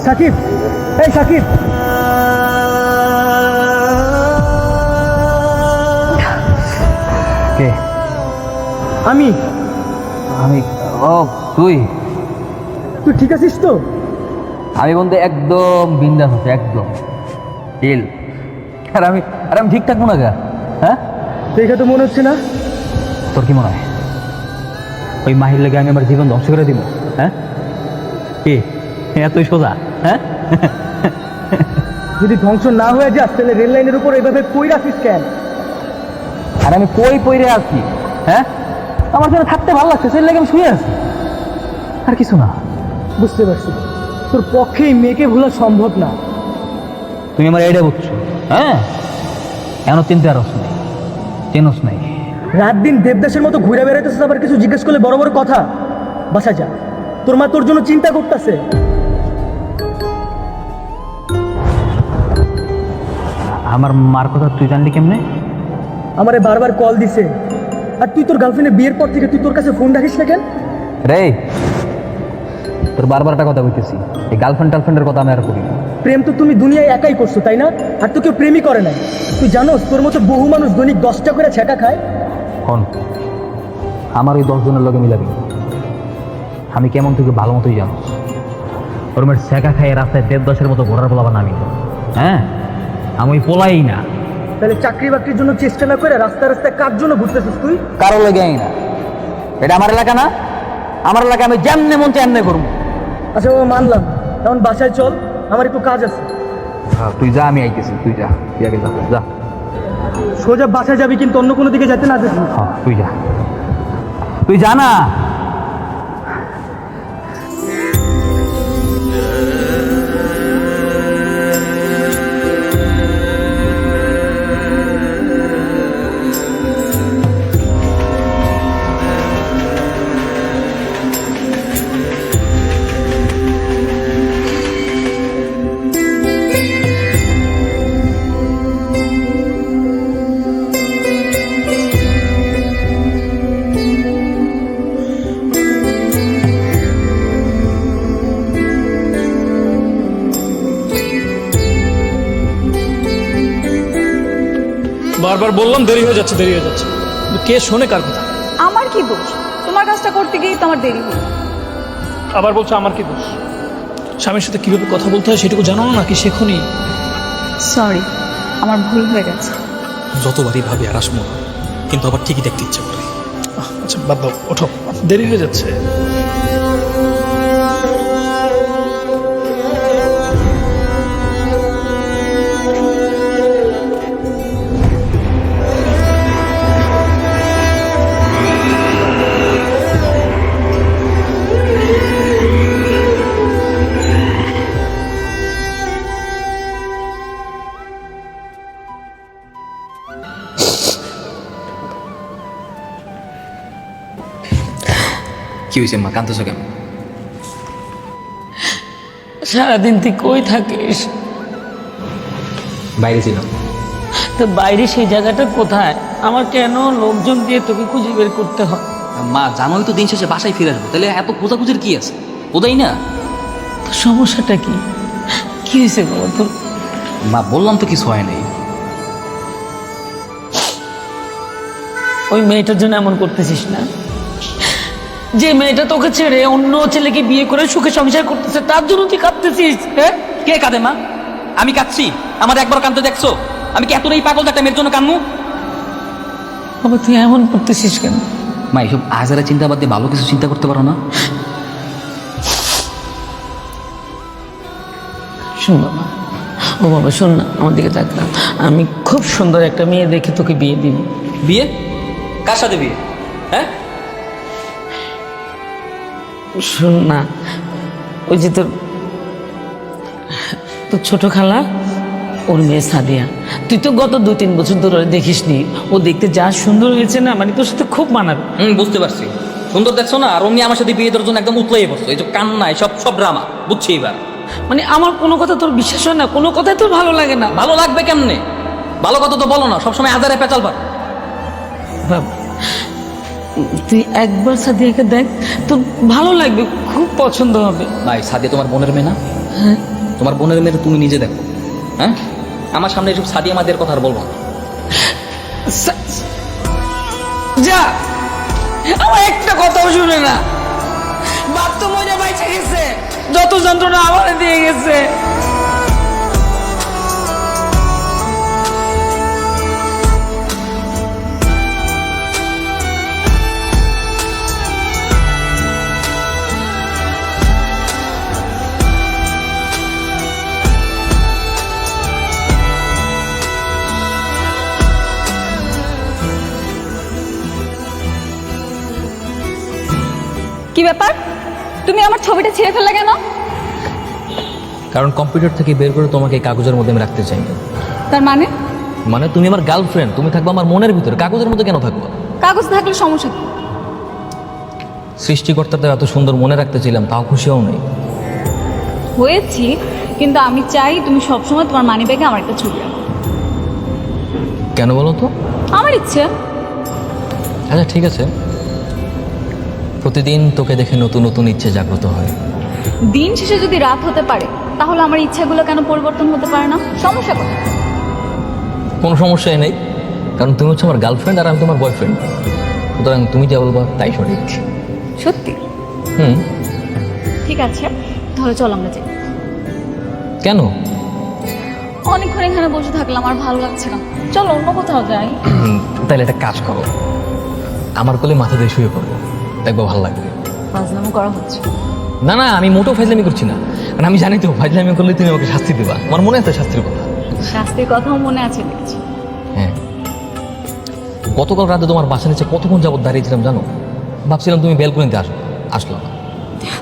সাকিব, এই সাকিব, কে? আমি। আমি? ও তুই? তুই ঠিক আছিস তো? আমি বলতে একদম বিন্দাস আছে, একদম চিল। আর আমি ঠিক থাকবো না গা? হ্যাঁ, দেখে তো মনে হচ্ছে না। তোর কি মনে হয় ওই মাহির লেগে আমি আমার জীবন ধ্বংস করে দিব? হ্যাঁ, কি এতই সোজা? হ্যাঁ, যদি ধ্বংস না হয়ে যাস তাহলে রেল লাইনের উপর এভাবে কই রাখিস কেন? আর আমি কই পইরে আছি? হ্যাঁ, আমার জন্য থাকতে ভালো লাগছে, সেই লেগে আমি শুয়ে আছি, আর কিছু না। বুঝতে পারছি, তোর পক্ষে এই মেয়েকে ভোলা সম্ভব না। তুমি আমার এইটা বুঝছো? হ্যাঁ, এমন চিনতে আর নাই, চেনস নাই। রাত দিন দেবদাসের মতো ঘুরে বেড়াইতেছিস, আবার কিছু জিজ্ঞেস করলে বড় বড় কথা। বাসা যা, তোর মা তোর জন্য চিন্তা করতেছে। আমার মার কথা তুই জানলি কেমনে? আমারে বারবার কল দিছে। আর তুই তোর গার্লফ্রেন্ডের বিয়ের পর থেকে তুই তোর কাছে ফোন রাখিস না কেন? রে, তোর বারবার একটা কথা বলতেছি, এই টার্লফ্রেন্ডের কথা আমি আর করি না। প্রেম তো তুমি দুনিয়ায় একাই করছো, তাই না? আর তো কেউ প্রেমই করে নাই। তুই জানোস তোর মতো বহু মানুষ দৈনিক 10টা করে ছেঁকা খায়। কোন আমার ওই 10 জনের লগে মিলাবি? আমি কেমন থেকে ভালো মতোই জানো। ওর মেয়ের শেখা খাইয়ে রাস্তায় 10-10-এর মতো ঘোরার পোলাবা নামি। হ্যাঁ, আমি ওই পোলাই না। তাহলে চাকরি বাকরির জন্য চেষ্টা না করে রাস্তায় রাস্তায় কার জন্য ঘুরতেছিস তুই? কারো লেগে না, এটা আমার এলাকা না। আমার এলাকা আমি যেমনে মন চাই এমনি করবো। আচ্ছা ও মানলাম, এখন বাসায় চল, আমার একটু কাজ আছে। তুই যা, আমি আইতেছি, তুই যা, তুই আগে যা, যা। সোজা বাসায় যাবি, কিন্তু অন্য কোনো দিকে যেতে না দিস। হ্যাঁ, তুই যা, তুই যা না। বারবার বললাম দেরি হয়ে যাচ্ছে, দেরি হয়ে যাচ্ছে, কিন্তু কে শোনে কার কথা? আমার কি দোষ? তোমার কাজটা করতে গিয়েই তো আমার দেরি হলো। আবার বলছো আমার কি দোষ? স্বামীর সাথে কিভাবে কথা বলতে হয় সেটুকু জানো না নাকি শেখনি? সরি, আমার ভুল হয়ে গেছে। যতবারই ভাবি আর আসবো না, কিন্তু আবার ঠিকই দেখতে ইচ্ছে করে। আচ্ছা বাদ দাও, ওঠো, দেরি হয়ে যাচ্ছে। কি হয়েছে মা, কাঁদতেছো কেন? সারাদিন তুই কই থাকিস? বাইরে ছিলাম। তো বাইরে সেই জায়গাটা কোথায়? আমার কেন লোকজন দিয়ে তোকে খুঁজে বের করতে হয়? মা জানোই তো দিন শেষে বাসায় ফিরে আসবো, তাহলে এত খোঁজাখুঁজির কি আছে? বোঝাই না। তোর সমস্যাটা কি? কি হয়েছে বাবা তোর? মা বললাম তো কিছু হয় নাই। ওই মেয়েটার জন্য এমন করতেছিস না? যে মেয়েটা তোকে ছেড়ে অন্য ছেলেকে বিয়ে করে সুখে সংসার করতেছে, তার জন্য তুই কাঁদতেছিস? হ্যাঁ, কে কাঁদে মা? আমি কাঁদছি? আমার একবার কাঁদতে দেখছো? আমি কি এতটাই পাগল একটা মেয়ের জন্য কাঁদমু? বাবা তুই এমন করতেছিস কেন? মা এইসব আজারা চিন্তা বাদ দিয়ে ভালো কিছু চিন্তা করতে পারো না? শোন বাবা, ও বাবা শোন না, আমার দিকে তাক না। আমি খুব সুন্দর একটা মেয়ে দেখে তোকে বিয়ে দিব। বিয়ে? কার সাথে বিয়ে? হ্যাঁ, শোন না, ওই যে তোর তোর ছোট খালা, ওর মেয়ে সাদিয়া, তুই তো গত 2-3 বছর ধরে ওরে দেখিস নি। ও দেখতে যা সুন্দর হয়েছে না, মানে তোর সাথে খুব মানাবে। বুঝতে পারছি। সুন্দর দেখছো না? আর অমনি আমার সাথে বিয়ে দেওয়ার জন্য একদম উতলাই পড়ছো। এই যে কান্নায় সব সব ড্রামা, বুঝছি এবার। মানে আমার কোনো কথা তোর বিশ্বাস হয় না, কোনো কথাই তোর ভালো লাগে না। ভালো লাগবে কেমনে? ভালো কথা তো বলো না, সবসময় আজারে পেঁচাল পার। বাবা তুই একবার সাদিয়াকে দেখ, তোর ভালো লাগবে, খুব পছন্দ হবে। ভাই সাদিয়া তোমার বোনের মেয়ে না? হ্যাঁ তোমার বোনের মেয়ে তুমি নিজে দেখো। হ্যাঁ, আমার সামনে এসব সাদিয়া মাদের কথা আর বলবো না। যা, আমার একটা কথাও শুনে না। বাপ তো মনে বাইচে গেছে, যত যন্ত্রণা আমার দিয়ে গেছে। কি ব্যাপার, তুমি আমার ছবিটা ছিঁড়ে ফেললে কেন? কারণ কম্পিউটার থেকে বের করে তোমাকে এই কাগজের মধ্যে আমি রাখতে চাই না। তার মানে? মানে তুমি আমার গার্লফ্রেন্ড, তুমি থাকবে আমার মনের ভিতরে, কাগজের মধ্যে কেন থাকবো? কাগজ থাকলে সমস্যা কি? সৃষ্টিকর্তাতে এত সুন্দর মনে রাখতে ছিলাম, তাও খুশিও নেই। হয়েছি, কিন্তু আমি চাই তুমি সবসময় তোমার মানি ব্যাগে আমার একটা ছবি রাখো। কেন বলো তো? আমার ইচ্ছে। আচ্ছা ঠিক আছে, প্রতিদিন তোকে দেখে নতুন নতুন ইচ্ছে জাগ্রত হয়। দিন শেষে যদি রাত হতে পারে, তাহলে আমার ইচ্ছাগুলো কেন পরিবর্তন হতে পারে না? সমস্যা কোথায়? কোনো সমস্যাই নেই, কারণ তুমি হচ্ছে আমার গার্লফ্রেন্ড আর আমি তোমার বয়ফ্রেন্ড। সুতরাং তুমি যা বলবা তাই সঠিক। সত্যি? হুম। ঠিক আছে, তাহলে চল আমরা যাই। কেন? অনেকক্ষণ এখানে বসে থাকলাম, আর ভালো লাগছে না। চলো অন্য কোথাও যাই। তাহলে একটা কাজ করো, আমার কোলে মাথা দিয়ে শুয়ে পড়বো, দেখবো ভালো লাগবে। ফাজলামো করা হচ্ছে। না না, আমি মোটেও ফাজলামি করছি না, কারণ আমি জানি তো ফাজলামি করলে তুমি আমাকে শাস্তি দেবা। আমার মনে আছে শাস্তির কথা। শাস্তির কথাও মনে আছে দেখছি। হ্যাঁ, গতকাল রাতে তোমার বাসা নিচে কতক্ষণ যাবত দাঁড়িয়েছিলাম জানো? ভাবছিলাম তুমি বেলকনিতে আসলো না।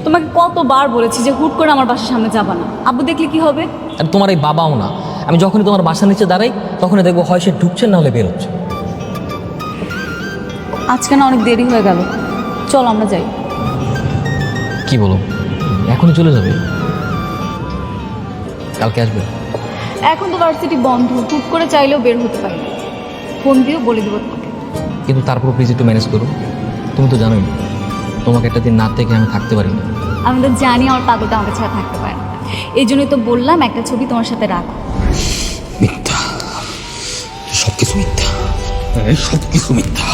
তোমাকে কতবার বলেছি যে হুট করে আমার বাসার সামনে যাবা না, আব্বু দেখলে কি হবে? আর তোমার এই বাবাও না, আমি যখনই তোমার বাসার নিচে দাঁড়াই তখনই দেখবো হয় সে ঢুকছে না হলে বের হচ্ছে। আজকে না অনেক দেরি হয়ে গেল, চলো আমরা যাই। কি বলো, এখনই চলে যাবে? কালকে আসবে? এখন তো ভার্সিটি বন্ধ, হুট করে চাইলেও বের হতে পারি না। ফোন দিয়েও বলে দেবো তোমাকে। কিন্তু তারপর প্লিজ একটু ম্যানেজ করো, তুমি তো জানোই তোমাকে একটা দিন না থেকে আমি থাকতে পারি না। আমি তো জানি আমার পাগলটা আমাকে ছাড়া থাকতে পারে না, এই জন্যই তো বললাম একটা ছবি তোমার সাথে রাখো। মিথ্যা, সবকিছু মিথ্যা, সবকিছু মিথ্যা।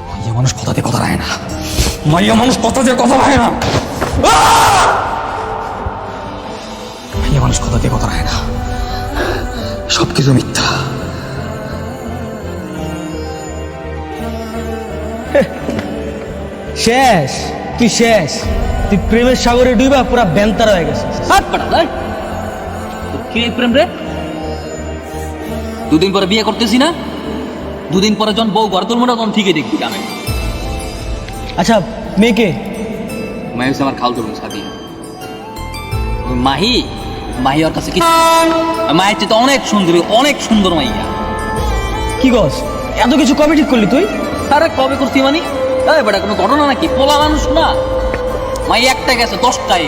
মাইয়া মানুষ কথা দিয়ে কথা রায় না, মাইয়া মানুষ কথা দিয়ে কথা রায় না, মাইয়া মানুষ কথা দিয়ে কথা রায় না, সবকিছু মিথ্যা। শেষ, তুই শেষ। তুই প্রেমের সাগরে ডুইবা পুরা বেন্তার হয়ে গেছে। হাত পাটা ভাই, কি প্রেম রে? দুদিন পরে বিয়ে করতেছি না, দুদিন পরে যখন বউ ঘর তুলবো না তখন ঠিকই দেখবি আমি। আচ্ছা, মেয়েকে? মাহি হচ্ছে আমার খালতো বোন সাদিয়া। ওই মাহি, মাহি ওর কাছে কিছু, মায়ের চেয়ে তো অনেক সুন্দরী, অনেক সুন্দর মাইয়া। কি গস, এত কিছু কবে ঠিক করলি তুই? আরে কবে করছি মানে? বেটা কোনো ঘটনা নাকি? পোলা মানুষ না, মাই একটা গেছে 10টাই।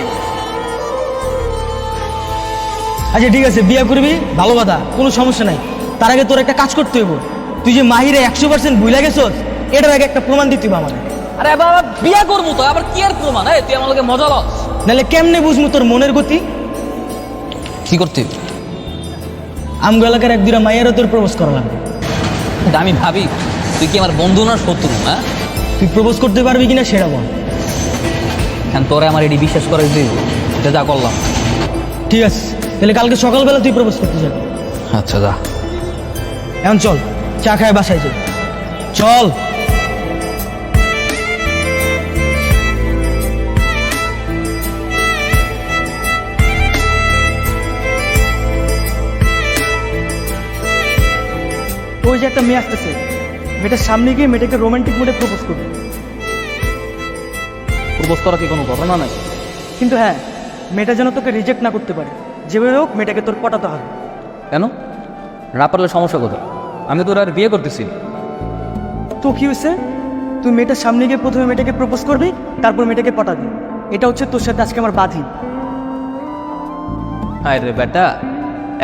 আচ্ছা ঠিক আছে, বিয়ে করবি, ভালো কথা, কোনো সমস্যা নাই। তার আগে তোর একটা কাজ করতে হইব। তুই যে মাহিরে 100% ভুলে গেছস, এটার আগে একটা প্রমাণ দিতে হবে আমাদের। আরে বাবা, বিয়ে করবো তো আবার কি আর প্রমাণ? তুই আমার লোকে মজা লস। নাহলে কেমনে বুঝবো তোর মনের গতি? কি করতে? আমগো এলাকার এক দুটা মাইয়ারও তোর প্রপোজ করা লাগবে। আমি ভাবি তুই কি আমার বন্ধু না শত্রু? হ্যাঁ, তুই প্রপোজ করতে পারবি কিনা সেটা বল। এখন তোরে আমার এটি বিশ্বাস করে দিই, এটা যা করলাম। ঠিক আছে, তাহলে কালকে সকালবেলা তুই প্রপোজ করতে যাবি। আচ্ছা যা। এখন চল, চা খায় বাসায় যাই, চল। ওই যে একটা মেয়ে আসতেছে, মেয়েটার সামনে গিয়ে মেয়েটাকে রোমান্টিক মোডে প্রপোজ করবে। প্রপোজ করা কি কোনো ঘটনা নাই? কিন্তু হ্যাঁ, মেয়েটা যেন তোকে রিজেক্ট না করতে পারে। যেভাবে হোক মেয়েটাকে তোর পটাতে হবে। কেন? না পারলে সমস্যা কোথায়? আমি তোর আর বিয়ে করতেছি। তো কি হয়েছে? তুই মেয়েটার সামনে গিয়ে প্রথমে মেয়েটাকে প্রপোজ করবি, তারপর মেয়েটাকে পটাবি। এটা হচ্ছে তোর সাথে আজকে আমার বাধি। হায় রে বেটা,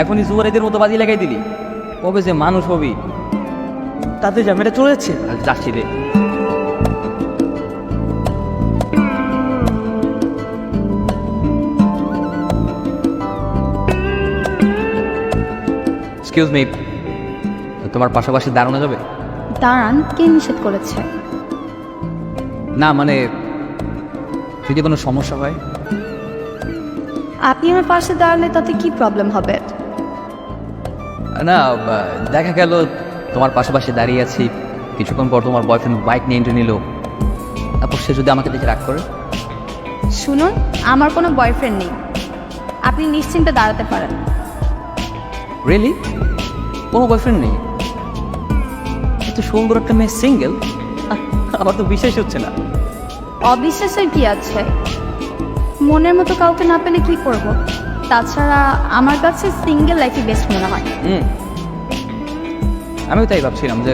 এখনই জুয়ারিদের মতো বাজি লাগাই দিলি। কবে যে মানুষ হবি? তাতে যা, মেয়েটা চলে যাচ্ছে। যাচ্ছি রে। এক্সকিউজ মি, তোমার পাশাপাশি দাঁড়ানো যাবে? দাঁড়ান, কে নিষেধ করেছে? না মানে যদি কোনো সমস্যা হয়। আপনি আমার পাশে দাঁড়ালে তাতে কি প্রবলেম হবে? না দেখা গেল তোমার পাশাপাশি দাঁড়িয়ে আছি, কিছুক্ষণ পর তোমার বয়ফ্রেন্ড বাইক নিয়ে এন্ট্রি নিল, তারপর সে যদি আমাকে দেখে রাগ করে? শুনুন, আমার কোনো বয়ফ্রেন্ড নেই, আপনি নিশ্চিন্তে দাঁড়াতে পারেন। রিয়েলি? কোনো বয়ফ্রেন্ড নেই? এত সুন্দর একটা মেয়ে সিঙ্গেল, আমার তো বিশ্বাস হচ্ছে না। অবিশ্বাসের কি আছে? মনের মতো কাউকে না পেলে কি করব? তাছাড়া আমার কাছে সিঙ্গেল লাইফই বেস্ট মনে হয়। আমিও তাই ভাবছিলাম যে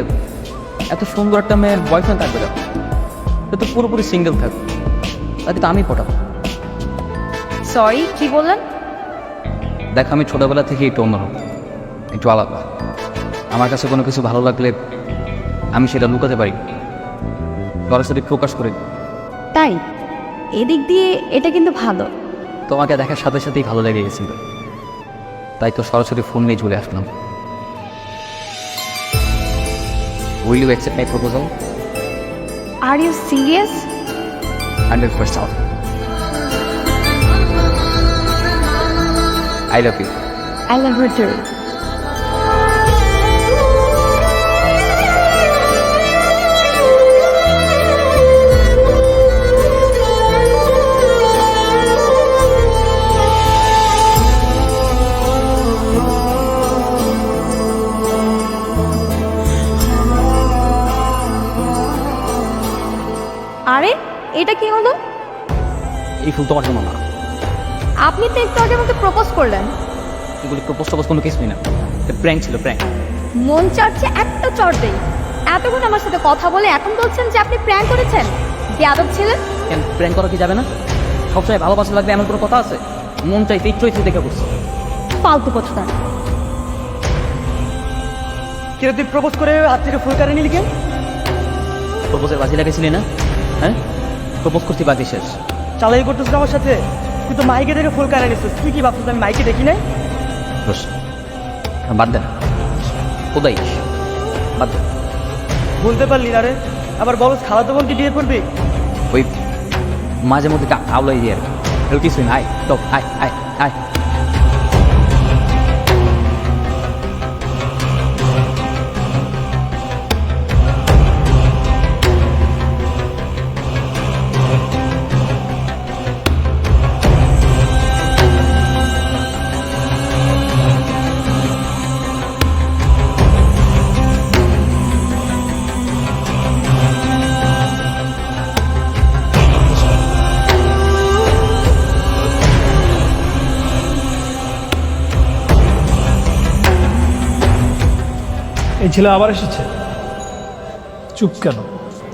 এত সুন্দর একটা মেয়ের বয়ফ্রেন্ড থাকবে না, সে তো পুরোপুরি সিঙ্গেল থাকবে, তাকে তো আমি পটাবো। সরি, কি বললেন? দেখ আমি ছোটবেলা থেকে একটু অন্যরকম, একটু আলাদা। আমার কাছে কোনো কিছু ভালো লাগলে আমি সেটা লুকাতে পারি, সরাসরি প্রকাশ করি। তাই? এদিক দিয়ে এটা কিন্তু ভালো। তোমাকে দেখার সাথে সাথেই ভালো লেগে গেছিল, তাই তো সরাসরি ফোন নিয়ে চলে আসলাম। Will you accept my proposal? Are you serious? 100%. I love you. I love her too. আরে এটা কি হলো? এই ফুল তোমার জন্য না। আপনি তো একটু আগে আমাকে প্রপোজ করলেন। এগুলি প্রপোজ টপোজ কোনো কিছুই না, প্র্যাঙ্ক ছিল, প্র্যাঙ্ক। মন চাচ্ছে একটা চড় দেই। এতক্ষণ আমার সাথে কথা বলে এখন বলছেন যে আপনি প্র্যাঙ্ক করেছেন? বেয়াদব ছিলেন। কেন প্র্যাঙ্ক করা কি যাবে না? সবসময় ভালোবাসা লাগবে এমন কোনো কথা আছে? মন চাইতে ইচ্ছু ইচ্ছু দেখে করছো। ফালতু কথা। কিরে তুই প্রপোজ করে হাত থেকে ফুল কারে নিলি কেন? প্রপোজের বাজি লাগাইছিলি না? হ্যাঁ, প্রপোজ করছি, বাকি শেষ। চালাই করতেছিস আমার সাথে? তুই তো মাইকে দেখে ফুল কারে নিছিস, তুই কি ভাবছিস আমি মাইকে দেখি নাই? বস, বাদ দেন, কোদাই বাদ দেন। বলতে পারলি না রে? আবার বলস খালাতো বোনকে বিয়ে করবি? ওই মাঝে মধ্যে আওলাই দিয়ে আর কি, এর কিছুই না। আয় তো, আয় আয় আয়। এই ছেলে আবার এসেছে? চুপ কেন?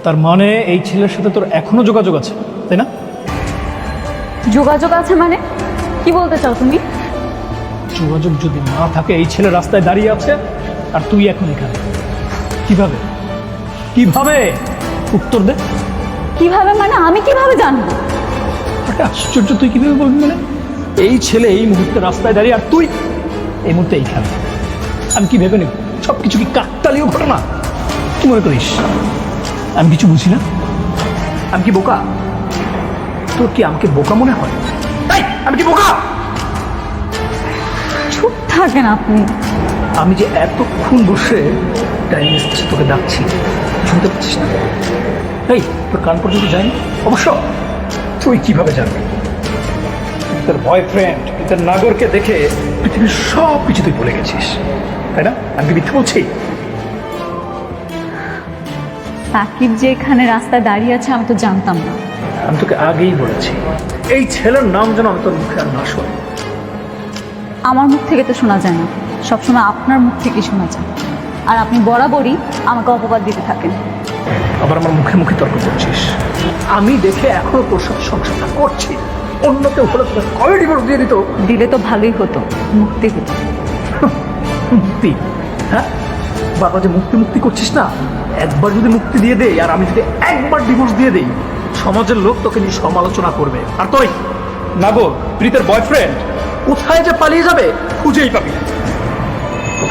তার মানে এই ছেলের সাথে তোর এখনো যোগাযোগ আছে, তাই না? যোগাযোগ আছে মানে কি বলতে চাও তুমি? যোগাযোগ যদি না থাকে, এই ছেলে রাস্তায় দাঁড়িয়ে আছে আর তুই এখন এখানে, কিভাবে? কিভাবে? উত্তর দে। কিভাবে মানে? আমি কিভাবে জানবো? একটা আশ্চর্য, তুই কিভাবে বলবি মানে? এই ছেলে এই মুহূর্তে রাস্তায় দাঁড়িয়ে আর তুই এই মুহূর্তে এইখানে, আমি কি ভেবে নেব? সব কিছু কি কাকতালীয় ঘটনা? কি মনে করিস আমি কিছু বুঝি না? আমি কি বোকা? তোর কি আমাকে বোকা মনে হয়? আমি কি বোকা? চুপ থাকেন আপনি। আমি যে এতক্ষণ বসে টাইম এসেছে তোকে ডাকছি, শুনতে পাচ্ছিস না? এই তোর কান পর্যন্ত যায়নি? অবশ্য তুই কিভাবে জানবি? তোর বয়ফ্রেন্ড তোর নাগরকে দেখে পৃথিবীর সব কিছু তুই ভুলে গেছিস, তাই না? আমি কি মিথ্যে বলছি? সাকিব যে এখানে রাস্তায় দাঁড়িয়ে আছে আমি তো জানতাম না। আমি তোকে আগেই বলেছি এই ছেলের নাম যেন আমি তোর মুখে আর না শুনি। আমার মুখ থেকে তো শোনা যায় না, সবসময় আপনার মুখ থেকে শোনা যায়, আর আপনি বরাবরই আমাকে অপবাদ দিতে থাকেন। আবার আমার মুখে মুখে তর্ক করছিস? আমি দেখে এখনো তোর সাথে সংসারটা করছি, অন্য কেউ হলে তোকে কবে ডিভোর্স দিয়ে দিত? দিলে তো ভালোই হতো, মুক্তি হতো। মুক্তি? হ্যাঁ, বাবা যে মুক্তি মুক্তি করছিস না, একবার যদি মুক্তি দিয়ে দেই আর আমি যদি একবার ডিভোর্স দিয়ে দেই, সমাজের লোক তোকে নিয়ে সমালোচনা করবে, আর তুই নাগর প্রীতের বয়ফ্রেন্ড কোথায় যে পালিয়ে যাবে খুঁজেই পাবি না।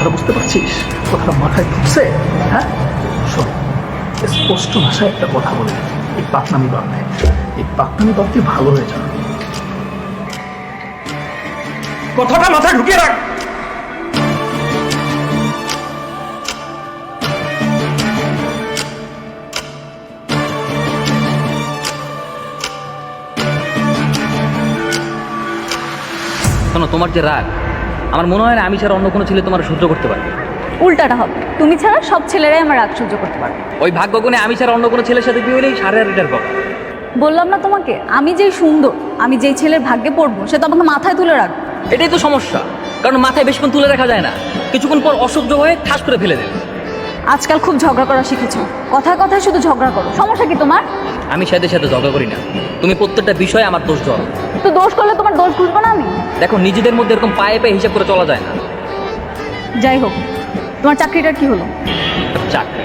কথাটা বুঝতে পারছিস? কথাটা মাথায় ঢুকছে? হ্যাঁ, শোন, স্পষ্ট ভাষায় একটা কথা বলে, এই পাকনামি বাদ নেই, এই পাকনামি বাদ দিয়ে ভালো হয়ে যাবে। কথাটা মাথায় ঢুকিয়ে রাখ। শোনো, তোমার যে রাগ, আমার মনে হয় না আমি ছাড়া অন্য কোনো ছেলে তোমার সহ্য করতে পারে। উল্টাটা হবে, তুমি ছাড়া সব ছেলেরাই আমার রাগ সহ্য করতে পারবে। ওই ভাগ্যগুণে আমি ছাড়া অন্য কোনো ছেলের সাথে বিয়ে হলেই 8.5 লিটার পাবো। বললাম না তোমাকে, আমি যেই সুন্দর, আমি যেই ছেলের ভাগ্যে পড়বো সে তো আমাকে মাথায় তুলে রাখবে। এটাই তো সমস্যা, কারণ মাথায় বেশিক্ষণ তুলে রাখা যায় না, কিছুক্ষণ পর অসহ্য হয়ে ঠাস করে ফেলে দেবে। আজকাল খুব ঝগড়া করা শিখেছো, কথায় কথায় শুধু ঝগড়া করো, সমস্যা কি তোমার? আমি সাথে সাথে ঝগড়া করি না, তুমি প্রত্যেকটা বিষয়ে আমার দোষ ধরো। তো দোষ করলে তোমার দোষ বুঝবো না আমি? দেখো, নিজেদের মধ্যে এরকম পায়ে পায়ে হিসাব করে চলা যায় না। যাই হোক, তোমার চাকরিটার কি হলো? চাকরি,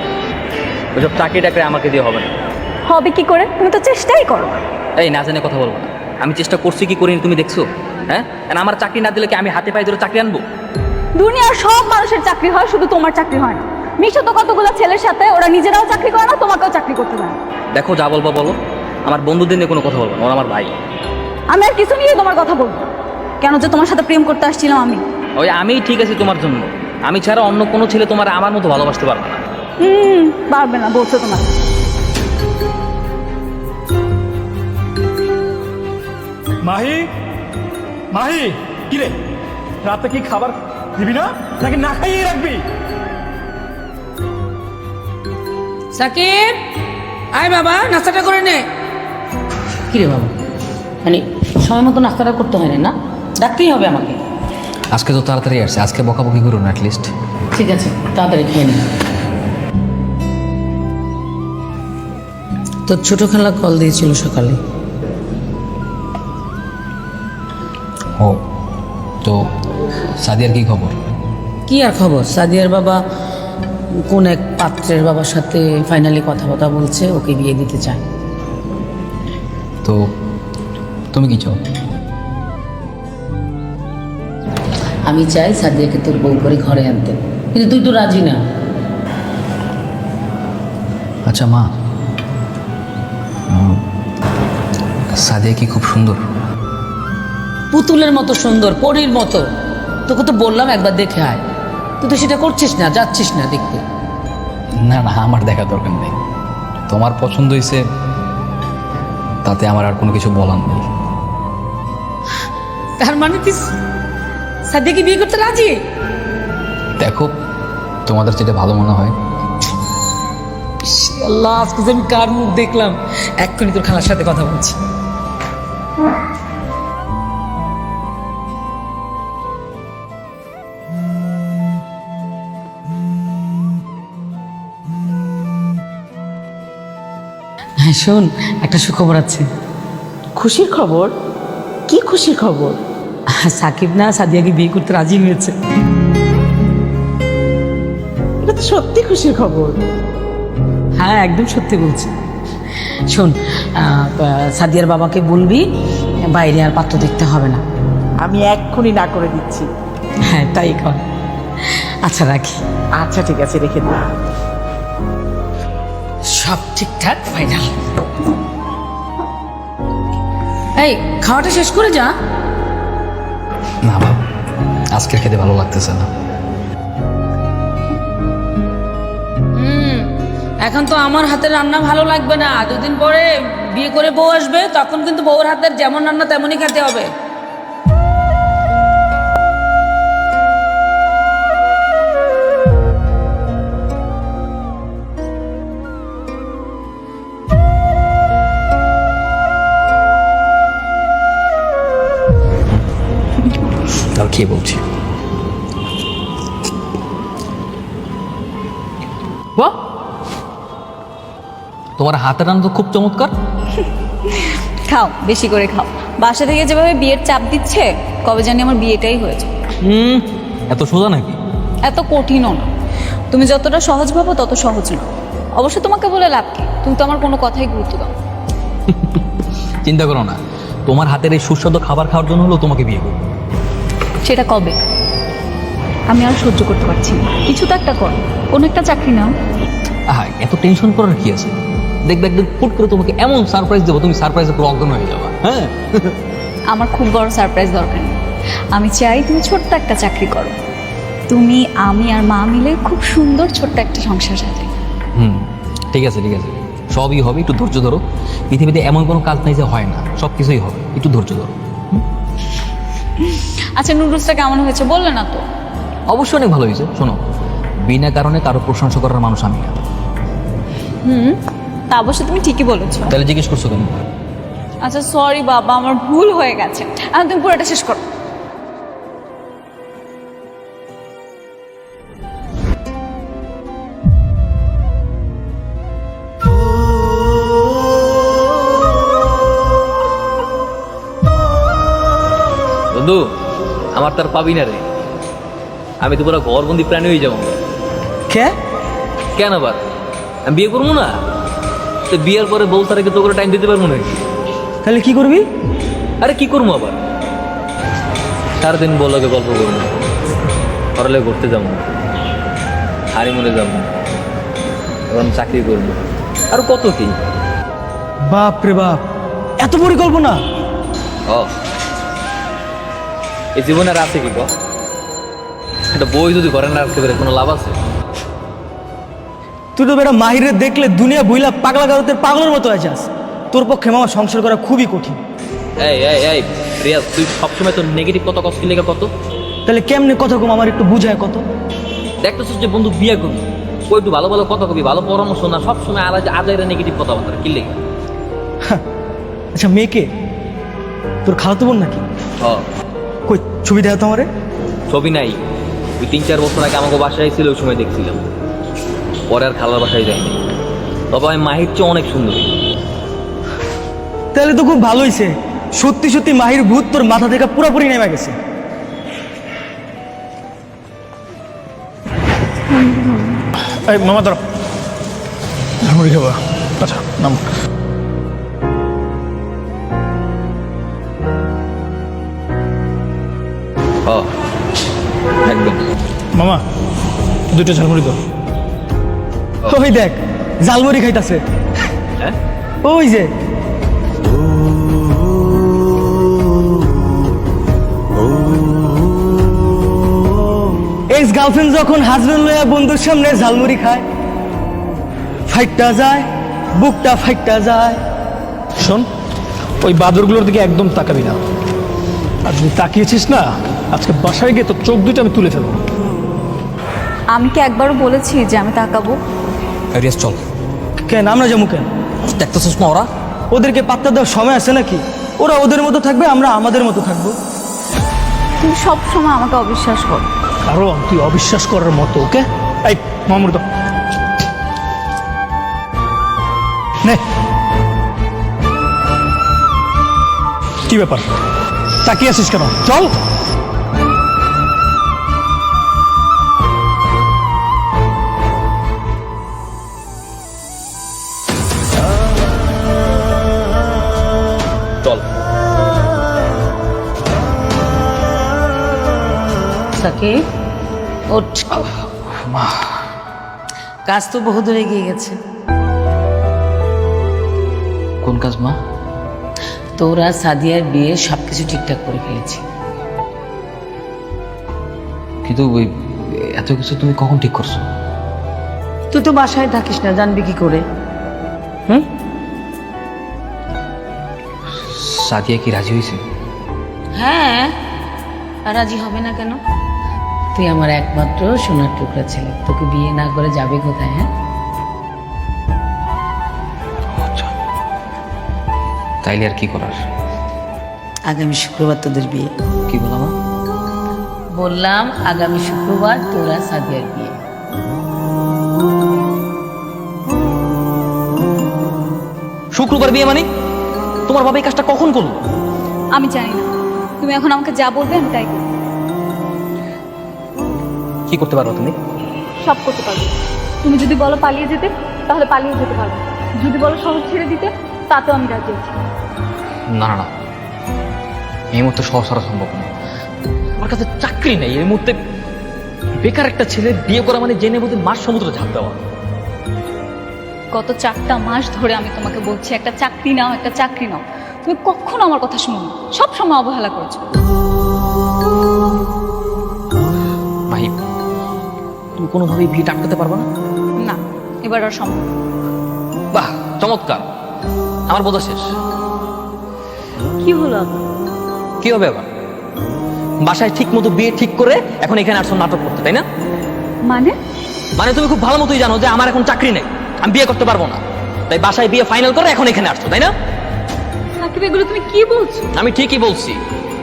ওইসব চাকরি টাকরি আমাকে দিয়ে হবে না। হবে কি করে? তুমি তো চেষ্টাই করো। এই না জানে কথা বলবো না, আমি চেষ্টা করছি কি করিনি তুমি দেখছো? হ্যাঁ, আর আমার চাকরি না দিলে কি আমি হাতে পায়ে ধরে চাকরি আনবো? দুনিয়ার সব মানুষের চাকরি হয়, শুধু তোমার চাকরি হয় না। মিশো তো কতগুলো ছেলের সাথে, ওরা নিজেরাও চাকরি করে না, তোমাকেও চাকরি করতে দেয় না। দেখো, যা বলবো বলো, আমার বন্ধুদের নিয়ে কোনো কথা বলবো না, ওরা আমার ভাই। আমি আর কিছু নিয়ে তোমার কথা বলবো কেন? যে তোমার সাথে প্রেম করতে আসছিলাম আমি। ওই আমিই ঠিক আছি তোমার জন্য, আমি ছাড়া অন্য কোনো ছেলে তোমার আমার মতো ভালোবাসতে পারবে না। পারবে না বলছো তোমার। মাহি, মাহি, কি রে, রাতে কি খাবার দিবি না নাকি না খাইয়ে রাখবি? সাকিব, আয় বাবা, নাস্তাটা করে নে। কি রে বাবা, মানে সময় মতো নাস্তাটা করতে হয় না? ডাকতেই হবে আমাকে? আজকে তো তাড়াতাড়ি আসছে, আজকে বকাবকি করুন অ্যাটলিস্ট। ঠিক আছে, তাড়াতাড়ি খেয়ে নে। তোর ছোট খালা কল দিয়েছিল সকালে। ও, তো সাদিয়ার কি খবর? কি আর খবর, সাদিয়ার বাবা কোন এক পাত্রের বাবার সাথে ফাইনালি কথাবার্তা বলছে, ওকে বিয়ে দিতে চায়। তো তুমি কি চাও? আমি চাই সাদিয়াকে তোর বউ করে ঘরে আনতে, কিন্তু তুই তো রাজি না। আচ্ছা মা, সাদিয়া কি খুব সুন্দর? পুতুলের মতো সুন্দর, পরীর মতো। তোকে তো বললাম একবার দেখে আয়, তুই তো সেটা করছিস না, যাচ্ছিস না দেখতে। না না, আমার দেখা দরকার নেই, তোমার পছন্দ হয়েছে তাতে আমার আর কোনো কিছু বলার নেই। তার মানে তুই সাদিয়াকে বিয়ে করতে রাজি? দেখো, তোমাদের যেটা ভালো মনে হয়। আল্লাহ, আজকে যে আমি কার মুখ দেখলাম, এক্ষুনি তোর খালার সাথে কথা বলছি। হ্যাঁ শোন, একটা সুখবর আছে। খুশির খবর? কি খুশির খবর? সাকিব না সাদিয়াকে বিয়ে করতে রাজি হয়েছে। এটা তো সত্যি খুশির খবর। হ্যাঁ, একদম সত্যি বলছি। শোন, সাদিয়ার বাবাকে বলবি বাইরে আর পাত্র দেখতে হবে না। আমি এক্ষুনি না করে দিচ্ছি। হ্যাঁ, তাই কর। আচ্ছা রাখি। আচ্ছা ঠিক আছে, রেখে দিই। সব ঠিকঠাক, ফাইনাল। এই খাওয়াটা শেষ করে যা। না বাবা, আজকের খেতে ভালো লাগতেছে না। এখন তো আমার হাতের রান্না ভালো লাগবে না, দুদিন পরে বিয়ে করে বউ আসবে, তখন কিন্তু বউর হাতের যেমন রান্না তেমনই খেতে হবে। তাও খেয়ে বলছি। বাহ, তোমার হাতের রান্না তো খুব চমৎকার। খাও, বেশি করে খাও। বাসা থেকে যেভাবে বিয়ের চাপ দিচ্ছে, কবে জানি আমার বিয়েটাই হয়েছে। এত সোজা নাকি? এত কঠিনও না, তুমি যতটা সহজ ভাবো তত সহজ না। অবশ্য তোমাকে বলে লাভ কি, তুমি তো আমার কোনো কথাই গুরুত্ব দাও। চিন্তা করো না, তোমার হাতের এই সুস্বাদু খাবার খাওয়ার জন্য হলো তোমাকে বিয়ে করবো। সেটা কবে? আমি আর সহ্য করতে পারছি না, কিছু তো একটা করো, কোনো একটা চাকরি নাও। আহা, এত টেনশন করার কি আছে? দেখবে একদিন ফুট করে তোমাকে এমন সারপ্রাইজ দেবো, তুমি সারপ্রাইজে পুরো অজ্ঞান হয়ে যাবা। হ্যাঁ, আমার খুব বড় সারপ্রাইজ দরকার নেই, আমি চাই তুমি ছোট্ট একটা চাকরি করো, তুমি আমি আর মা মিলে খুব সুন্দর ছোট্ট একটা সংসার সাজাই। ঠিক আছে ঠিক আছে, সবই হবে, একটু ধৈর্য ধরো। পৃথিবীতে এমন কোনো কাজ নেই যে হয় না, সব কিছুই হবে, একটু ধৈর্য ধরো। আচ্ছা, নুডলসটা কেমন হয়েছে বললে না তো? অবশ্যই অনেক ভালো হয়েছে। শোনো, বিনা কারণে কারো প্রশংসা করার মানুষ আমি না। তা অবশ্য তুমি ঠিকই বলেছো। তাহলে জিজ্ঞেস করছো কেন? আচ্ছা সরি বাবা, আমার ভুল হয়ে গেছে, এখন তুমি পুরোটা শেষ করো। বন্ধু, আমার তার পাবি না রে, আমি তো পুরো ঘরবন্দি প্রাণী হয়ে যাবো। কে? কেন আবার? আমি বিয়ে করবো না তো? বিয়ের পরে বউ তারাকে তো করে টাইম দিতে পারবো না। তাহলে কি করবি? আরে কি করবো আবার? সারাদিন বললোকে গল্প করবো, পড়ালে ঘুরতে যাবো, হানিমুনে যাবো, এখন চাকরি করবো, আর কত কি। বাপ রে বাপ, এত পরিকল্পনা! ও, এই জীবনে আর আছে কি গো? একটা বই যদি ঘরে না রাখতে পারে কোনো লাভ আছে? তুই তো বেটা মাহিরে দেখলে দুনিয়া বুইলা পাগলা গারতের পাগলের মতো আছিস। তোর পক্ষে মামা সংসার করা খুবই কঠিন। এই এই এই রিয়াজ, তুই সবসময় তোর নেগেটিভ কথা কষ্ট লেগে কত? তাহলে কেমনে কথা কম আমার একটু বুঝায় কত? দেখতেছিস যে বন্ধু বিয়ে করবি, ও একটু ভালো ভালো কথা কবি, ভালো পরামর্শ না, সবসময় আলাদা নেগেটিভ কথাবার্তা কি লেগে? আচ্ছা, মেয়েকে তোর খালাতো বোন নাকি? ও, কই ছবি দেখা তো আমারে। ছবি নাই, ওই 3-4 বছর আগে আমাকে বাসায় ছিল, ওই সময় দেখছিলাম, পরে আর খালার বাসায় যায়নি। তবে আমি মাহির চেয়ে অনেক সুন্দরী। তাহলে তো খুব ভালো হয়েছে, সত্যি সত্যি মাহির ভূত তোর মাথা থেকে পুরোপুরি নেমে গেছে। এই মামা ধরো, ঝালমুড়ি খাবা? আচ্ছা নাম। ও একদম। মামা 2টা ঝালমুড়ি দাও। ওই দেখ জালমুড়ি খাইতাছে। হ্যাঁ, ওই যে এক্স গার্লফ্রেন্ড যখন হাজবেন্ড লইয়া বন্ধুর সামনে ঝালমুড়ি খায়, ফাইটটা যায়, বুকটা ফাইটটা যায়। শোন, ওই বাদরগুলোর দিকে একদম তাকাবি না, আর যদি তাকিয়েছিস না আজকে বাসায় গিয়ে তোর চোখ দুটো আমি তুলে ফেলবো। আমি কি একবারও বলেছি যে আমি তাকাবো? রিয়াজ চল। কেন আমরা যাবো কেন? দেখতেছিস না ওরা? ওদেরকে পাত্তা দেওয়ার সময় আছে নাকি? ওরা ওদের মতো থাকবে, আমরা আমাদের মতো থাকবো। তুমি সব সময় আমাকে অবিশ্বাস করো। কারণ তুই অবিশ্বাস করার মতো। ওকে, এই মামুর তো নে। কি ব্যাপার, তাকিয়ে আছিস কেন? চল। চল। সাকিব ওঠ, কাজ তো বহু দূরে এগিয়ে গেছে। কোন কাজ মা? তোরা সাদিয়ার বিয়ে সবকিছু ঠিকঠাক করে ফেলেছি। কিন্তু ওই এত কিছু তুমি কখন ঠিক করছো? তুই তো বাসায় থাকিস না, জানবি কি করে? সাদিয়া কি রাজি হয়েছে? হ্যাঁ, আর রাজি হবে না কেন? তুই আমার একমাত্র সোনার টুকরা ছেলে, তোকে বিয়ে না করে যাবে কোথায়? হ্যাঁ, আচ্ছা, তাইলে আর কি করার? আগামী শুক্রবার তোদের বিয়ে। কি বলা মা? বললাম আগামী শুক্রবার তোরা সাদিয়ার বিয়ে। শুক্রবার বিয়ে মানে? তোমার বাবা এই কাজটা কখন করলো? আমি জানি না, তুমি এখন আমাকে যা বলবে আমি তাই করবো। কি করতে পারো তুমি? সব করতে পারবো। তুমি যদি বলো পালিয়ে যেতে, তাহলে পালিয়ে যেতে পারবো। যদি বলো শহর ছেড়ে দিতে, তাতেও আমি রাজি আছি। না না না, এই মুহূর্তে সহজ করা সম্ভব না। আমার কাছে চাকরি নেই এই মুহূর্তে। বেকার একটা ছেলে বিয়ে করা মানে জেনে বুঝে মাছ সমুদ্রে ঝাঁপ দেওয়া। গত 4টা মাস ধরে আমি তোমাকে বলছি একটা চাকরি নাও, একটা চাকরি নাও, তুমি কখনো আমার কথা শুনো না, সব সময় অবহেলা করেছো। মাহি, তুমি কোনোভাবেই বিয়েটা আটকাতে পারবে না? না, এবার আর সম্ভব না। বাহ, চমৎকার, আমার বোঝা শেষ। কি হলো আবার? কি হবে আবার? বাসায় ঠিক মতো বিয়ে ঠিক করে এখন এখানে আসছো নাটক করতে, তাই না? মানে মানে তুমি খুব ভালো মতোই জানো যে আমার এখন চাকরি নেই, আমি বিয়ে করতে পারবো না, তাই বাসায় বিয়ে ফাইনাল করে এখন এখানে আসছো, তাই না? সাকিব, এগুলো তুমি কি বলছো? আমি ঠিকই বলছি।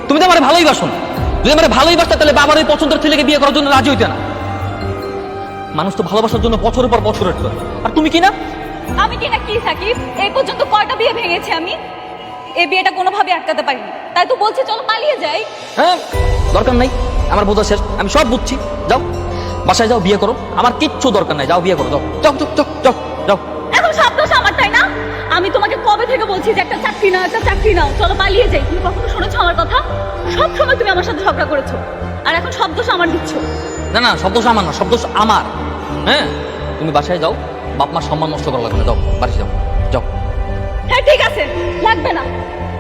তুমি তো আমার ভালোই বাসো না। যদি আমার ভালোই বাসতে তাহলে বাবার ওই পছন্দের ছেলেকে বিয়ে করার জন্য রাজি হইতে না। মানুষ তো ভালোবাসার জন্য বছরের পর বছর ওয়েট করে, আর তুমি কি না? আমি কি না কি সাকিব, এই পর্যন্ত কয়টা বিয়ে ভেঙেছি আমি, এই বিয়েটা কোনোভাবে আটকাতে পারিনি, তাই তো বলছি চলো পালিয়ে যাই। হ্যাঁ, দরকার নাই, আমার বোঝা শেষ, আমি সব বুঝছি। যাও বাসায় যাও, বিয়ে করো, আমার কিচ্ছু দরকার নাই, যাও বিয়ে করো, যাও যাও যাও যাও যাও যাও। এখন সব দোষ আমার, তাই না? আমি তোমাকে কবে থেকে বলছি যে একটা চাকরি নাও, একটা চাকরি নাও, চলো পালিয়ে যাই। তুমি কখনো শুনেছো আমার কথা? সব সময় তুমি আমার সাথে ঝগড়া করেছো, আর এখন সব দোষ আমার দিচ্ছ। না না, সব দোষ আমার না, সব দোষ আমার। হ্যাঁ, তুমি বাসায় যাও, বাপ মার সম্মান নষ্ট করা লাগবে না, যাও বাড়ি যাও যাও। হ্যাঁ ঠিক আছে, লাগবে না,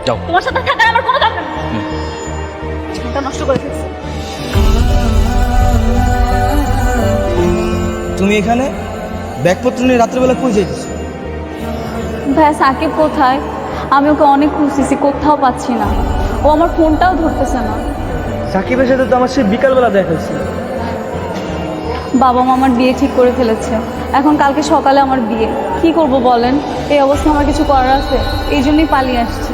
যাও। তোমার সাথে থাকার আমার কোনো দরকার নেই। জীবনটা নষ্ট করে ফেলছে। তুমি এখানে ব্যাগপত্র নিয়ে রাত্রেবেলা কই যাইতেছো? ভাই সাকিব কোথায়? আমি ওকে অনেক খুঁজতেছি, কোথাও পাচ্ছি না, ও আমার ফোনটাও ধরতেছে না। সাকিবের সাথে তো আমার সে বিকালবেলা দেখা হয়েছিল। বাবা মা আমার বিয়ে ঠিক করে ফেলেছে, এখন কালকে সকালে আমার বিয়ে, কি করব বলেন? এই অবস্থা আমার কিছু করার আছে, এই জন্যই পালিয়ে আসছি।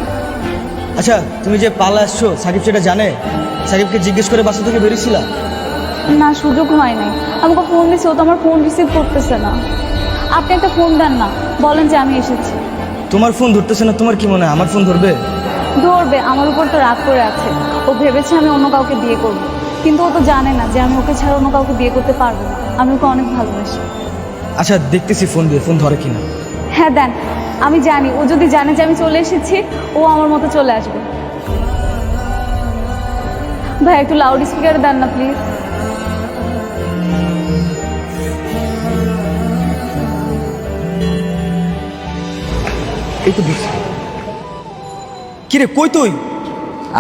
আচ্ছা, তুমি যে পালা আসছো সাকিব সেটা জানে? সাকিবকে জিজ্ঞেস করে বাসা থেকে বেরিয়েছিলা? না, সুযোগ হয় নাই। আমাকে ফোন দিচ্ছে, ও তো আমার ফোন রিসিভ করতেছে না। আপনি একটা ফোন দেন না, বলেন যে আমি এসেছি। তোমার ফোন ধরতেছে না, তোমার কি মনে হয় আমার ফোন ধরবে? ধরবে, আমার উপর তো রাগ করে আছে। ও ভেবেছে আমি অন্য কাউকে বিয়ে করব, কিন্তু ও তো জানে না যে আমি ওকে ছাড়া অন্য কাউকে বিয়ে করতে পারবো না। আমি ওকে অনেক ভালোবাসি। আচ্ছা দেখতেছি ফোন দিয়ে, ফোন ধরে কিনা। হ্যাঁ দেন, আমি জানি ও যদি জানে যে আমি চলে এসেছি, ও আমার মতো চলে আসবে। ভাই একটু লাউড স্পিকারে দেন না প্লিজ। এই তো দেখছি। কিরে কই তুই?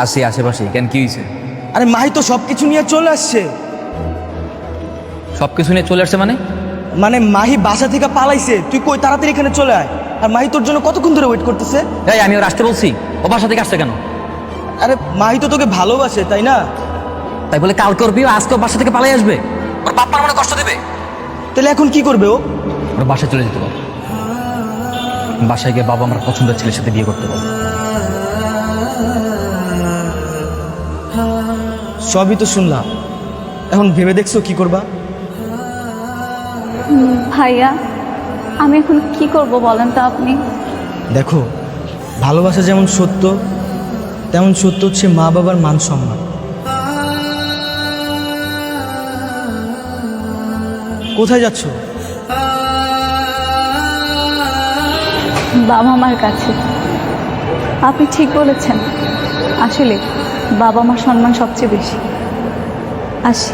আসি আশেপাশে, কেন কি হয়েছে? আরে মাহি তো সবকিছু নিয়ে চলে আসছে। সব কিছু নিয়ে চলে আসছে মানে? মানে মাহি বাসা থেকে পালাইছে, তুই কই তাড়াতাড়ি এখানে চলে আয়। আর মাহি তোর জন্য কতক্ষণ ধরে ওয়েট করতেছে। এই আমি ওর আসতে বলছি, ও বাসা থেকে আসছে কেন? আরে মাহি তো তোকে ভালোবাসে, তাই না? তাই বলে কালকে ওর বিয়ে, আজকে ওর বাসা থেকে পালাই আসবে? ওর বাপ মার মনে কষ্ট দেবে? তাহলে এখন কি করবে ও? ওর বাসায় চলে যেতে পারো, বাসায় গিয়ে বাবা আমার পছন্দের ছেলের সাথে বিয়ে করতে পারো। সবই তো শুনলাম, এখন ভেবে দেখছো কি করবা? ভাইয়া, আমি এখন কি করব বলেন তো আপনি? দেখো, ভালোবাসা যেমন সত্য, তেমন সত্য হচ্ছে মা বাবার মান সম্মান। কোথায় যাচ্ছ? বাবা মার কাছে। আপনি ঠিক বলেছেন, আসলে বাবা মার সম্মান সবচেয়ে বেশি। আসি।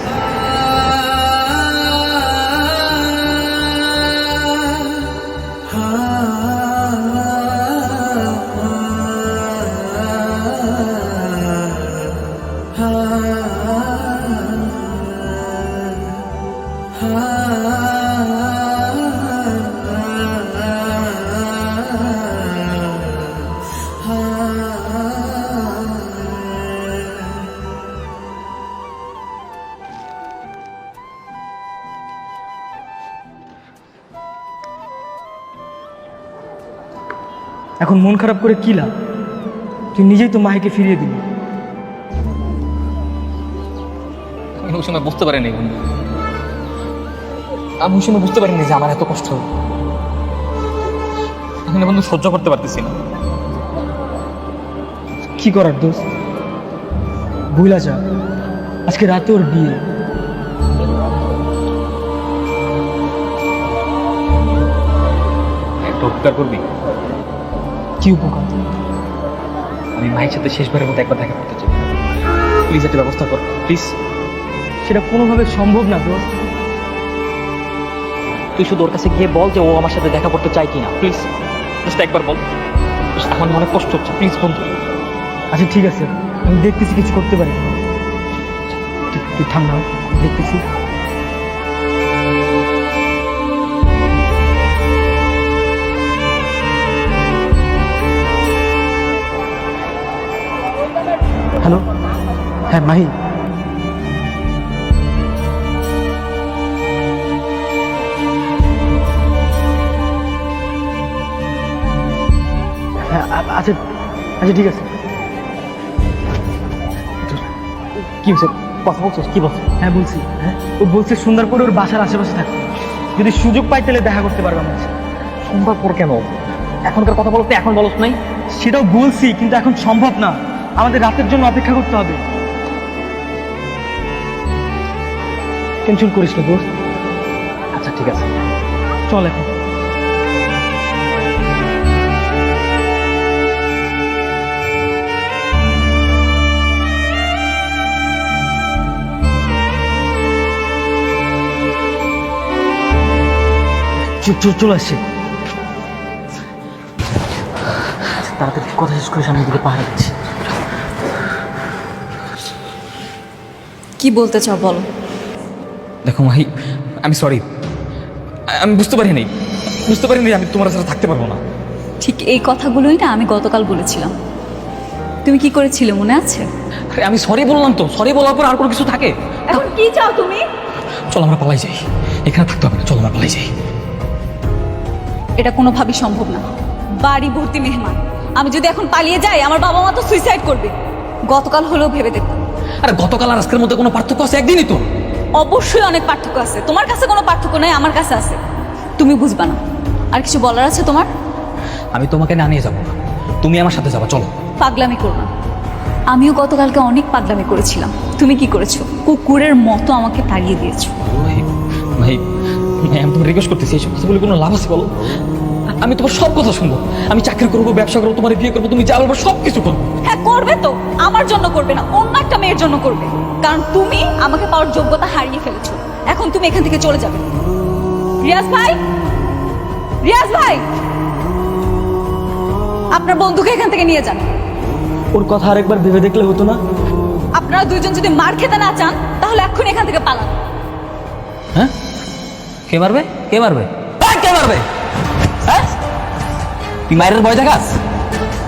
এখন মন খারাপ করে কি লাভ? তুই নিজেই তো মাহিকে ফিরিয়ে দিবি। আমি ওই সময় বুঝতে পারিনি বন্ধু, আমি ওই সময় বুঝতে পারিনি যে আমার এত কষ্ট হবে। আমি বন্ধু সহ্য করতে পারতেছি না। কি করার দোস্ত, ভুলা যা, আজকে রাতে ওর বিয়ে। একটা উপকার করবি? কি উপকার? আমি মায়ের সাথে শেষবারের মতো একবার দেখা করতে চাই, প্লিজ একটা ব্যবস্থা কর প্লিজ। সেটা কোনোভাবে সম্ভব না দোস্ত। তুই শুধু ওর কাছে গিয়ে বল যে ও আমার সাথে দেখা করতে চায় কিনা, প্লিজ জাস্ট একবার বল। এখন অনেক কষ্ট হচ্ছে, প্লিজ বন্ধু। আচ্ছা ঠিক আছে, আমি দেখতেছি কিছু করতে পারি কিনা। তুই থাম না, দেখতেছি। হ্যালো, হ্যাঁ মাহি। হ্যাঁ আচ্ছা আচ্ছা ঠিক আছে। কি বলছো, কথা বলছো, কি বলছো? হ্যাঁ বলছি, হ্যাঁ ও বলছে সুন্দর করে ওর বাসার আশেপাশে থাকবে, যদি সুযোগ পাই তাহলে দেখা করতে পারবে আমার সাথে। সোমবার পর কেন? এখনকার কথা বলতে এখন বলস নাই? সেটাও বলছি, কিন্তু এখন সম্ভব না, আমাদের রাতের জন্য অপেক্ষা করতে হবে। টেনশন করিস না দোস্ত। আচ্ছা ঠিক আছে, চল এখন। চলে আসছে। তাড়াতাড়ি কথা শেষ করে সামনের দিকে পাহাড়ে যাচ্ছি। কি বলতে চাও বলো। দেখো মাহি, আমি সরি, আমি বুঝতে পারিনি আমি তোমার সাথে থাকতে পারবো না। ঠিক এই কথাগুলোই না আমি গতকাল বলেছিলাম। তুমি কি করেছিলে মনে আছে? আরে আমি সরি বললাম তো, সরি বলার পর আর কোনো কিছু থাকে? এখন কি চাও তুমি? চল আমরা পালাই যাই, এখানে থাকতে হবে না, চল আমরা পালাই যাই। এটা কোনোভাবেই সম্ভব না। বাড়ি ভর্তি মেহমান, আমি যদি এখন পালিয়ে যাই আমার বাবা মা তো সুইসাইড করবে। গতকাল হলেও ভেবে দেখতাম। আরে গতকাল আর আজকের মধ্যে কোনো পার্থক্য আছে? একদিনই তো। অবশ্যই অনেক পার্থক্য আছে, তোমার কাছে কোনো পার্থক্য নেই, আমার কাছে আছে। তুমি বুঝবা না। আর কিছু বলার আছে তোমার? আমি তোমাকে না নিয়ে যাবো না, তুমি আমার সাথে যাবা, চলো। পাগলামি করো না। আমিও গতকালকে অনেক পাগলামি করেছিলাম। তুমি কি করেছো? কুকুরের মতো আমাকে তাড়িয়ে দিয়েছো। ভাই ভাই ভাই, আমি তোমার রিকোয়েস্ট করতেছি, এইসব কথা বলে কোনো লাভ আছে বলো? আমি তোমার সব কথা শুনবো, আমি চাকরি করবো, ব্যবসা করবো, তোমার বিয়ে করবো, তুমি যা বলবো সব কিছু করবো। হ্যাঁ করবে তো, আমার জন্য করবে না, অন্য একটা মেয়ের জন্য করবে। কারণ তুমি আমাকে পাওয়ার যোগ্যতা হারিয়ে ফেলেছো। এখন তুমি এখান থেকে চলে যাবে। রিয়াজ ভাই, রিয়াজ ভাই, আপনার বন্ধুকে এখান থেকে নিয়ে যান। ওর কথা আরেকবার ভেবে দেখলে হতো না? আপনারা দুইজন যদি মার খেতে না চান তাহলে এক্ষুনি এখান থেকে পালান। হ্যাঁ, কে মারবে? কে মারবে? কে মারবে? হ্যাঁ, তুই মায়ের ভয় দেখাস?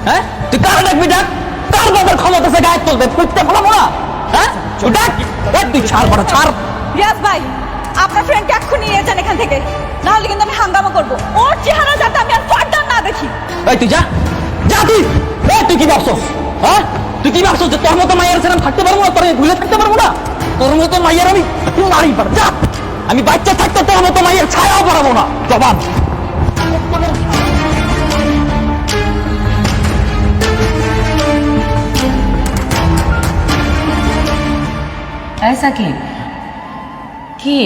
হ্যাঁ, তুই কার ডাকবি? ডাক, কার বাবার ক্ষমতা আছে গায়ে তুলবে? পুঁততে পারবো না। হ্যাঁ, তুই ডাক, তুই ছাড়, বড় ছাড়। রিয়াজ ভাই, আপনার ফ্রেন্ডকে এক্ষুনি নিয়ে যান এখান থেকে, নাহলে কিন্তু আমি হাঙ্গামা করবো। ওর চেহারা যাতে আমি আর ফার্দার না দেখি। এই তুই যা, যা তুই। তুই কি ভাবছস? হ্যাঁ, তুই কি ভাবছস যে তোর মতো মায়ের ছেলে আমি থাকতে পারবো না? তোর ভুলে থাকতে পারবো না? তোর মতো মায়ের আমি নারী পারবো। যা, আমি বাচ্চা থাকতে তোর মতো মায়ের ছায়াও পারবো না। জবান। এই সাকিব, কি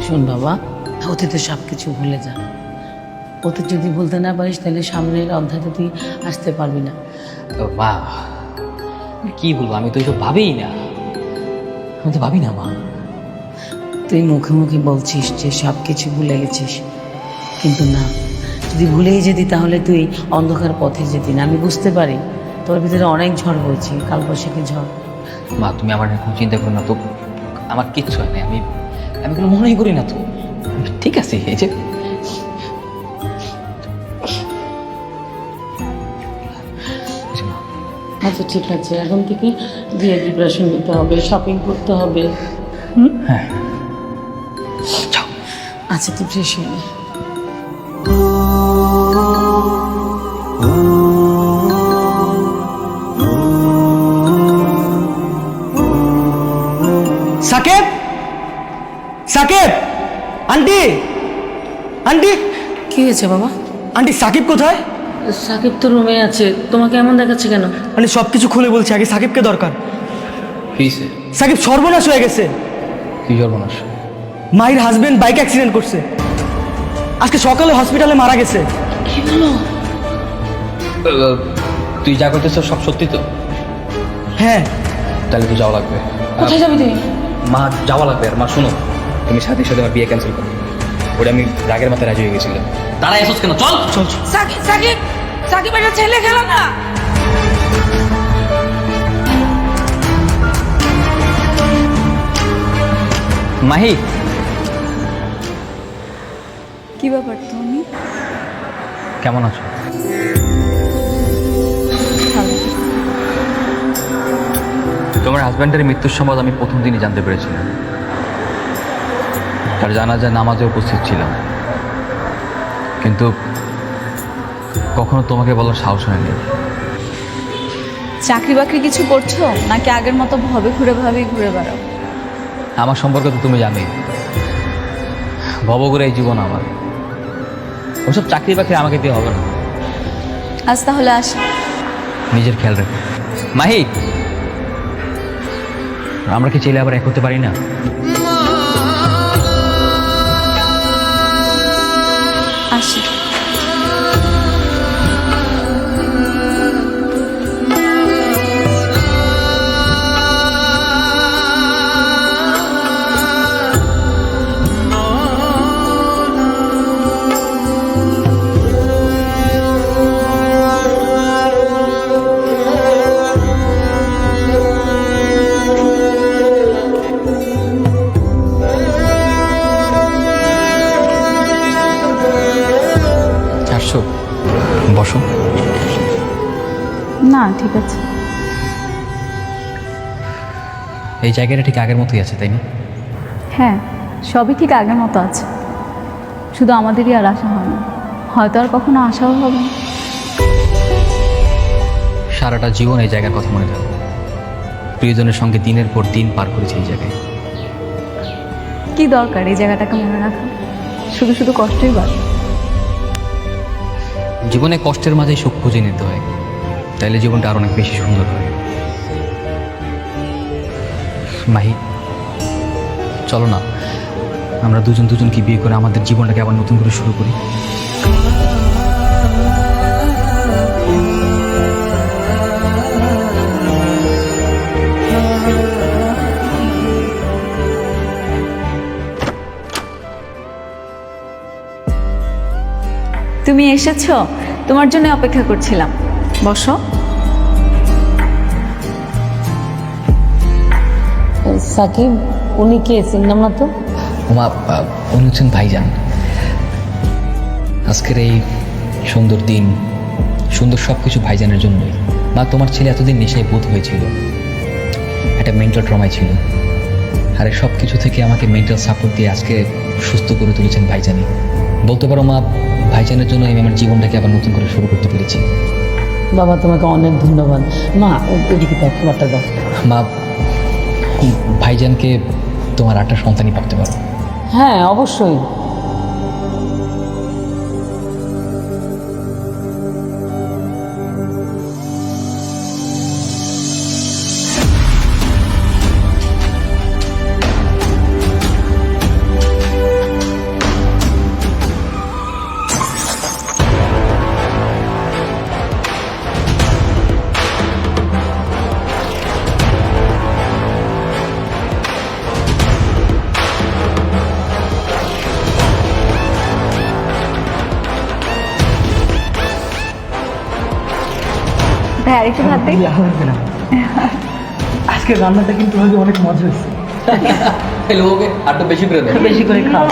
শোন বাবা, অতীতে সব কিছু ভুলে যা। অতীত যদি ভুলতে না পারিস তাহলে সামনের অধ্যায়তে তুই আসতে পারবি না। মা, কি বলবো, আমি তো এইসব ভাবিই না, আমি তো ভাবি না মা। তুই মুখে মুখে বলছিস যে সব কিছু ভুলে গেছিস, কিন্তু না, যদি ভুলেই যেতি তাহলে তুই অন্ধকার পথে যেতি না। আমি বুঝতে পারি তোর ভিতরে অনেক ঝড় বইছে, কালবৈশাখী ঝড়। মা, তুমি আমার এখন চিন্তা করো না তো, আমার কিচ্ছু হয় না, আমি আমি কোনো মনেই করি না তো, ঠিক আছে। এই যে আচ্ছা ঠিক আছে, এখন থেকে বিয়ে প্রিপারেশন নিতে হবে, শপিং করতে হবে। হ্যাঁ, আচ্ছা তুই ফ্রেশ হয়ে নে। সাকিব, সাকিব, আন্টি, আন্টি, কি হয়েছে বাবা? আন্টি সাকিব কোথায়? সাকিব তো রুমে আছে, তোমাকে এমন দেখাচ্ছে কেন? আন্টি সব কিছু খুলে বলছি, আগে সাকিবকে দরকার। কিসে? সাকিব সর্বনাশ হয়ে গেছে। কি সর্বনাশ? মাহির হাজবেন্ড বাইক অ্যাক্সিডেন্ট করছে, আজকে সকালে হসপিটালে মারা গেছে। কি বলো? তুই যা করতেছ সব সত্যি তো? হ্যাঁ, তাহলে তো যাওয়া লাগবে। কোথায় যাবি তুই? মা যাওয়া লাগবে। আর মা শোনো, তুমি সাথে সাথে আমার বিয়ে ক্যান্সেল করো। ওটা আমি রাগের মাথায় রাজি হয়ে গেছিলাম। তারা এসোস কেন? চল চল। সাকিব সাকিব সাকিব, এটা ছেলে খেলা না। মাহি, কি ব্যাপার তুমি? কেমন আছো? ভালো। তোমার হাজব্যান্ডের মৃত্যুর সংবাদ আমি প্রথম দিনই জানতে পেরেছিলাম। তার জানাজায় নামাজে উপস্থিত ছিলাম, কিন্তু কখনো তোমাকে বলার সাহস হয়নি। চাকরি বাকরি কিছু করছো নাকি আগের মতো ভাবে ঘুরে বেড়াও? আমার সম্পর্কে তো তুমি জানোই, ভবঘুরে এই জীবন আমার। ওসব চাকরি বাকরি আমাকে দিয়ে হবে না। আজ তাহলে আসি। নিজের খেয়াল রেখো। মাহি, আমরা কি চাইলে আবার এক হতে পারি না? আসি। আসছো, বসো। না ঠিক আছে। এই জায়গাটা ঠিক আগের মতোই আছে, তাই না? হ্যাঁ, সবই ঠিক আগের মতো আছে, শুধু আমাদেরই আর আশা হয় না, হয়তো আর কখনো আশাও হবে না। সারাটা জীবন এই জায়গার কথা মনে থাকবে। প্রিয়জনের সঙ্গে দিনের পর দিন পার করেছি এই জায়গায়। কি দরকার এই জায়গাটাকে মনে রাখা? শুধু শুধু কষ্টই বাড়ে। জীবনে কষ্টের মাঝেই সুখ খুঁজে নিতে হয়, তাইলে জীবনটা আরো অনেক বেশি সুন্দর হয়। মাহি, চলো না, আমরা দুজনকে বিয়ে করে আমাদের জীবনটাকে আবার নতুন করে শুরু করি। তুমি এসেছো, তোমার জন্য অপেক্ষা করছিলাম। বসো। সাকিব, উনি কে? চিনলাম না তো। মা, উনি হচ্ছেন ভাইজান। আজকের এই সুন্দর দিন, সুন্দর সব কিছু ভাইজানের জন্যই। মা, তোমার ছেলে এতদিন নেশায় বোধ হয়েছিল, একটা মেন্টাল ট্রমায় ছিল, আর এই সব কিছু থেকে আমাকে মেন্টাল সাপোর্ট দিয়ে আজকে সুস্থ করে তুলেছেন ভাইজানি। বলতে পারো মা, ভাইজানের জন্য আমি আমার জীবনটাকে আবার নতুন করে শুরু করতে পেরেছি। বাবা, তোমাকে অনেক ধন্যবাদ। মা, ওদিকে দাও, খাবারটা দাও। মা, ভাইজানকে তোমার 8টা সন্তানই ভাবতে পারো। হ্যাঁ, অবশ্যই। ভাই আরেকটু ভাত দিই? আজকে রান্নাটা কিন্তু অনেক মজা হয়েছে। আরটা বেশি করে বেশি করে খাও।